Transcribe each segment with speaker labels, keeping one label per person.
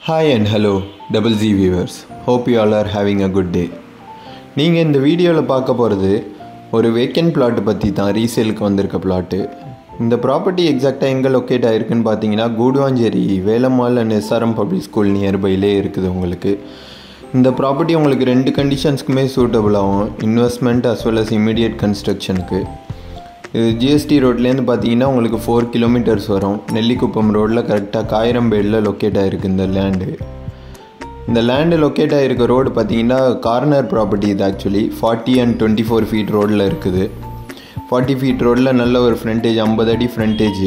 Speaker 1: Hi and hello Double Z viewers. Hope you all are having a good day. நீங்கள் இந்த வீடியோவில் பார்க்க போகிறது ஒரு வேக்கன்ட் பிளாட் பற்றி தான். ரீசேலுக்கு வந்திருக்க பிளாட்டு. இந்த ப்ராப்பர்ட்டி எக்ஸாக்டாக எங்கே லொக்கேட் ஆகிருக்குன்னு பார்த்தீங்கன்னா Guduvanchery Velammal and SRM public school நியர்பைலே இருக்குது உங்களுக்கு. இந்த ப்ராப்பர்ட்டி உங்களுக்கு ரெண்டு கண்டிஷன்ஸ்க்குமே சூட்டபுள் ஆகும், investment as well as immediate கன்ஸ்ட்ரக்ஷனுக்கு. இது ஜிஎஸ்டி ரோட்லேருந்து பார்த்தீங்கன்னா உங்களுக்கு 4 கிலோமீட்டர்ஸ் வரும். நெல்லிக்குப்பம் ரோட்டில் கரெக்டாக காயிரம்பேடில் லொக்கேட் ஆகிருக்கு இந்த லேண்டு. இந்த லேண்டு லொக்கேட் ஆகிருக்க ரோடு பார்த்தீங்கன்னா கார்னர் ப்ராப்பர்ட்டி. இது ஆக்சுவலி 40 and 24 ஃபீட் ரோடில் இருக்குது. 40 ஃபீட் ரோடில் நல்ல ஒரு ஃப்ரண்டேஜ், 50 அடி ஃப்ரண்டேஜ்.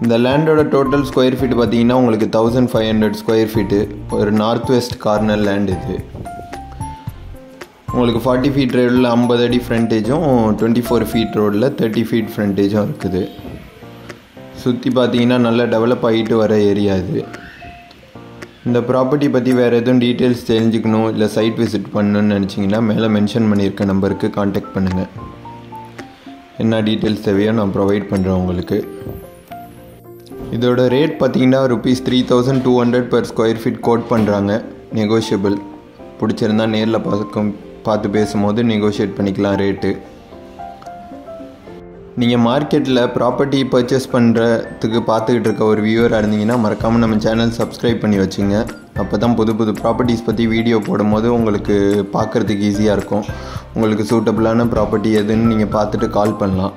Speaker 1: இந்த லேண்டோட டோட்டல் ஸ்கொயர் ஃபீட் பார்த்தீங்கன்னா உங்களுக்கு 1500 ஸ்கொயர் ஃபீட்டு. ஒரு நார்த் வெஸ்ட் கார்னர் லேண்ட் இது. உங்களுக்கு 40 ஃபீட் ரோடில் 50 அடி ஃப்ரண்டேஜும் 24 ஃபீட் ரோடில் 30 ஃபீட் ஃப்ரண்டேஜும் இருக்குது. சுற்றி பார்த்தீங்கன்னா நல்லா டெவலப் ஆகிட்டு வர ஏரியா இது. இந்த ப்ராப்பர்ட்டி பற்றி வேறு எதுவும் டீட்டெயில்ஸ் தெரிஞ்சுக்கணும் இல்லை சைட் விசிட் பண்ணணுன்னு நினச்சிங்கன்னா மேலே மென்ஷன் பண்ணியிருக்க நம்பருக்கு காண்டாக்ட் பண்ணுங்கள். என்ன டீட்டெயில்ஸ் தேவையோ நான் ப்ரொவைட் பண்ணுறேன் உங்களுக்கு. இதோட ரேட் பார்த்தீங்கன்னா ₹3200 பர் ஸ்கொயர் ஃபீட் கோட் பண்ணுறாங்க. நெகோஷியபிள். பிடிச்சிருந்தா நேரில் பார்த்து பேசும்போது நெகோஷியேட் பண்ணிக்கலாம் ரேட்டு. நீங்கள் மார்க்கெட்டில் ப்ராப்பர்ட்டி பர்ச்சேஸ் பண்ணுறதுக்கு பார்த்துக்கிட்டு இருக்க ஒரு வியூவராக இருந்தீங்கன்னா மறக்காமல் நம்ம சேனல் சப்ஸ்கிரைப் பண்ணி வச்சுங்க. அப்போ தான் புது புது ப்ராப்பர்ட்டிஸ் பற்றி வீடியோ போடும்போது உங்களுக்கு பார்க்குறதுக்கு ஈஸியாக இருக்கும். உங்களுக்கு சூட்டபுளான ப்ராப்பர்ட்டி எதுன்னு நீங்கள் பார்த்துட்டு கால் பண்ணலாம்.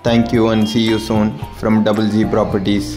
Speaker 1: Thank you and see you soon from Double Z Properties.